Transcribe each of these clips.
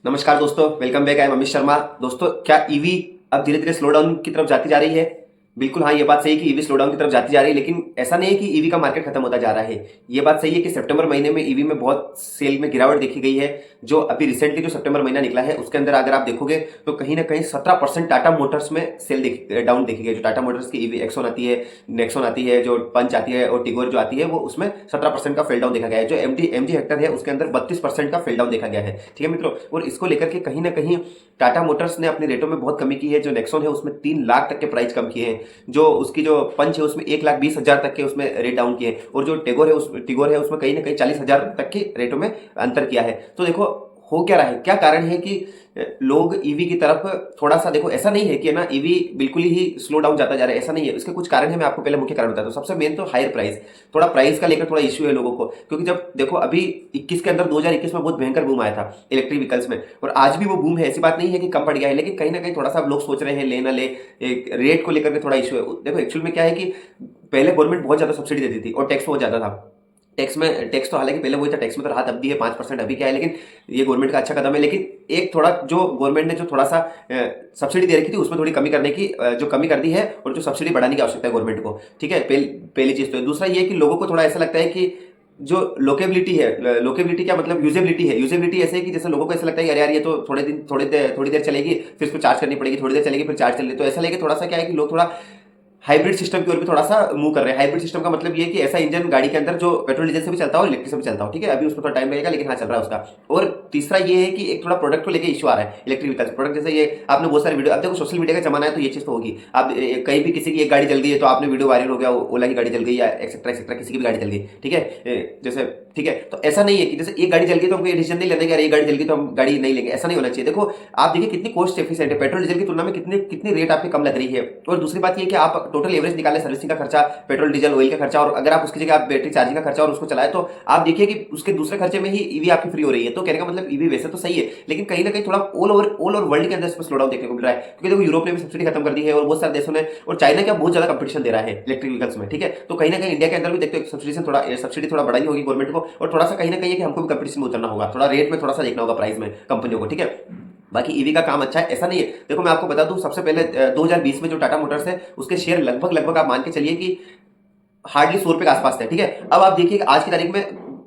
नमस्कार दोस्तों, welcome back. I am Amit Sharma. दोस्तों, क्या ईवी अब धीरे धीरे स्लो डाउन की तरफ जाती जा रही है? बिल्कुल हाँ, ये बात सही है कि ईवी स्लो डाउन की तरफ जाती जा रही है, लेकिन ऐसा नहीं है कि ईवी का मार्केट खत्म होता जा रहा है। ये बात सही है कि सितंबर महीने में ईवी में बहुत सेल में गिरावट देखी गई है। जो अभी रिसेंटली जो सितंबर महीना निकला है उसके अंदर अगर आप देखोगे तो कहीं ना कहीं 17% टाटा मोटर्स में सेल डाउन देखी गई। जो टाटा मोटर्स की ईवी एक्सॉन आती है, नेक्सॉन आती है, जो पंच आती है और टिगोर जो आती है, वो उसमें 17% का फेल डाउन देखा गया है। जो एमजी हेक्टर है उसके अंदर 32% का फेल डाउन देखा गया है। ठीक है मित्रों, और इसको लेकर के कहीं ना कहीं टाटा मोटर्स ने अपने रेटों में बहुत कमी की है। जो नेक्सॉन है उसमें 3 लाख तक के प्राइस कम किए हैं। जो उसकी जो पंच है उसमें 1,20,000 तक के उसमें रेट डाउन किए हैं। और जो टिगोर है उसमें कहीं ना कहीं 40,000 तक के रेटों में अंतर किया है। तो देखो, हो क्या रहा है, क्या कारण है कि लोग ईवी की तरफ थोड़ा सा, देखो ऐसा नहीं है कि ना ईवी बिल्कुल ही स्लो डाउन जाता जा रहा है, ऐसा नहीं है। इसके कुछ कारण है, मैं आपको पहले मुख्य कारण बताता हूँ। सबसे मेन तो हायर प्राइस, थोड़ा प्राइस का लेकर थोड़ा इश्यू है लोगों को। क्योंकि जब देखो अभी 21 के अंदर 2021 में बहुत भयंकर बूम आया था इलेक्ट्रिक व्हीकल्स में, और आज भी वो बूम है, ऐसी बात नहीं है कि कम पड़ गया है। लेकिन कहीं ना कहीं थोड़ा सा लोग सोच रहे हैं ले ना ले, एक रेट को लेकर के थोड़ा इश्यू है। देखो एक्चुअल में क्या है कि पहले गवर्नमेंट बहुत ज्यादा सब्सिडी देती थी और टैक्स बहुत ज्यादा था। टैक्स तो हालांकि पहले वही था, टैक्स में तो राहत अब दी है 5%, अभी क्या है, लेकिन ये गवर्नमेंट का अच्छा कदम है। लेकिन एक थोड़ा जो गवर्नमेंट ने जो थोड़ा सा सब्सिडी दे रखी थी उसमें थोड़ी कमी करने की, जो कमी कर दी है, और जो सब्सिडी बढ़ाने की आवश्यकता है गवर्नमेंट को। ठीक है, पहली चीज तो है। दूसरा ये कि लोगों को थोड़ा ऐसा लगता है कि जो लोकेबिलिटी है, लोकेबिलिटी क्या मतलब, यूजेबिलिटी है। यूजेबिलिटी ऐसे है कि जैसे लोगों को ऐसा लगता है कि अरे यार ये तो थोड़ी देर चलेगी, फिर इसको चार्ज करनी पड़ेगी, थोड़ी देर चलेगी फिर चार्ज चलेगी। तो ऐसा लगे थोड़ा सा क्या है कि लोग थोड़ा हाइब्रिड सिस्टम की ओर भी थोड़ा सा मूव कर रहे हैं। हाइब्रिड सिस्टम का मतलब ये है कि ऐसा इंजन गाड़ी के अंदर जो पेट्रोल डीजल से भी चलता हो, इलेक्ट्रिक से भी चलता हो। ठीक है, अभी उसमें थोड़ा टाइम लगेगा, लेकिन हाँ चल रहा है उसका। और तीसरा ये है कि एक थोड़ा प्रोडक्ट को लेकर इशू आ रहा है इलेक्ट्रिक व्हीकल प्रोडक्ट। जैसे ये आपने बहुत सारे वीडियो, अब देखो सोशल मीडिया का जमाना है तो ये चीज तो होगी। आप कहीं भी किसी की एक गाड़ी जल गई है तो आपने वीडियो वायरल हो गया, ओला की गाड़ी जल गई या एक्सेट्रा एक्सेट्रा, किसी की भी गाड़ी जल गई। ठीक है, जैसे ठीक है, तो ऐसा नहीं है कि जैसे एक गाड़ी जल गई तो हमको ये डिसीजन नहीं लेना कि यार ये गाड़ी जल गई तो हम गाड़ी नहीं लेंगे, ऐसा नहीं होना चाहिए। देखो आप देखिए कितनी कॉस्ट एफिशिएंट है, पेट्रोल डीजल की तुलना में कितनी कितनी रेट आपकी कम लग रही है। और दूसरी बात ये कि आप टोटल एवरेज निकालें, सर्विसिंग का खर्चा, पेट्रोल डीजल ऑयल का खर्चा, और अगर आप उसकी जगह आप बैटरी चार्जिंग का खर्चा और उसको चलाए तो आप देखिए कि उसके दूसरे खर्चे में ही ईवी आपकी फ्री हो रही है। तो कहने का मतलब ईवी वैसे तो सही है, लेकिन कहीं ना कहीं थोड़ा ऑल ओवर वर्ल्ड के अंदर इसमें स्लो डाउन देखने को मिल रहा है। क्योंकि देखो यूरोप ने भी सब्सिडी खत्म कर दी है, और बहुत सारे देशों ने, और चाइना क्या बहुत ज्यादा कंपटीशन दे रहा है इलेक्ट्रिक व्हीकल्स में। ठीक है, तो कहीं ना कहीं इंडिया के अंदर भी देखते हो सब्सिडी थोड़ा बढ़ानी होगी गवर्नमेंट को, और थोड़ा सा कहीं ना कहीं कि हमको भी कंपटीशन में उतरना होगा, थोड़ा रेट में थोड़ा सा देखना होगा प्राइस में कंपनियों को। ठीक है, बाकी ईवी का काम अच्छा है, ऐसा नहीं है। देखो मैं आपको बता दूं, सबसे पहले 2020 में जो टाटा मोटर्स है उसके शेयर लगभग लगभग आप मान के चलिए कि हार्डली 100 रुपए के आसपास थे। ठीक है, अब आप देखिए आज की तारीख में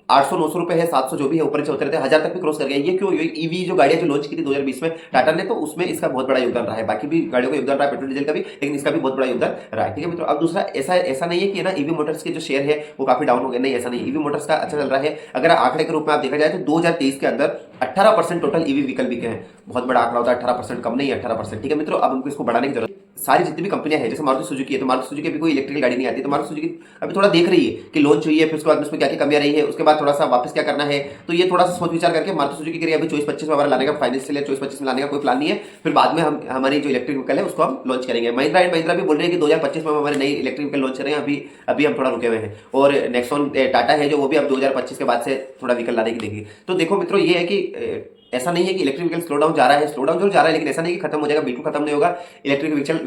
800-900 रुपए है, 700 जो भी है, ऊपर से होते रहते हैं, 1000 तक भी क्रॉस कर गया। ये क्यों? ईवी जो गाड़ियां जो लॉन्च की थी 2020 में टाटा ने, तो उसमें इसका बहुत बड़ा योगदान रहा है। बाकी भी गाड़ियों का योगदान रहा है, पेट्रोल डीजल का भी, लेकिन इसका भी बहुत बड़ा योगदान रहा है। ठीक है मित्रों, अब दूसरा ऐसा ऐसा नहीं है कि ना ईवी मोटर्स के जो शेयर है वो काफी डाउन हो गए, नहीं ऐसा नहीं। ईवी मोटर्स का अच्छा चल रहा है। अगर आंकड़े के रूप में आप देखा जाए तो 2023 के अंदर 18% टोटल ईवी व्हीकल बिके हैं। बहुत बड़ा आंकड़ा होता है 18%, कम नहीं है 18%। ठीक है मित्रों, अब हमको इसको बढ़ाने की जरूरत। सारी जितनी भी कंपनियां हैं, जैसे मारुति सुजुकी है, तो मारुति सुजुकी अभी कोई इलेक्ट्रिकल गाड़ी नहीं आती, तो मारुति सुजुकी अभी थोड़ा देख रही है कि लॉन्च हुई है, फिर उसके बाद उसमें क्या क्या कमियां रही है, उसके बाद थोड़ा सा वापस क्या करना है। तो ये थोड़ा सा सोच विचार करके मारुति सुजुकी के लिए अभी 24-25 में हमारा लाने का फाइनेंशियल ईयर 24-25 में लाने का कोई प्लान नहीं है। फिर बाद में हम हमारी जो इलेक्ट्रिक व्हीकल है उसको हम लॉन्च करेंगे। महिंद्रा एंड महिंद्रा भी बोल रहे हैं कि 2025 में हम हमारी नई इलेक्ट्रिक व्हीकल लॉन्च करेंगे। अभी अभी हम थोड़ा रुके हुए हैं। और नेक्सॉन टाटा है जो, वो भी अब 2025 के बाद से थोड़ा व्हीकल लाने की देगी। तो देखो मित्रों, ये है कि ऐसा नहीं है कि इलेक्ट्रिक व्हीकल स्लो डाउन जा रहा है, स्लो डाउन जरूर जा रहा है, लेकिन ऐसा नहीं कि खत्म हो जाएगा, बिल्कुल खत्म नहीं होगा। Electric vehicle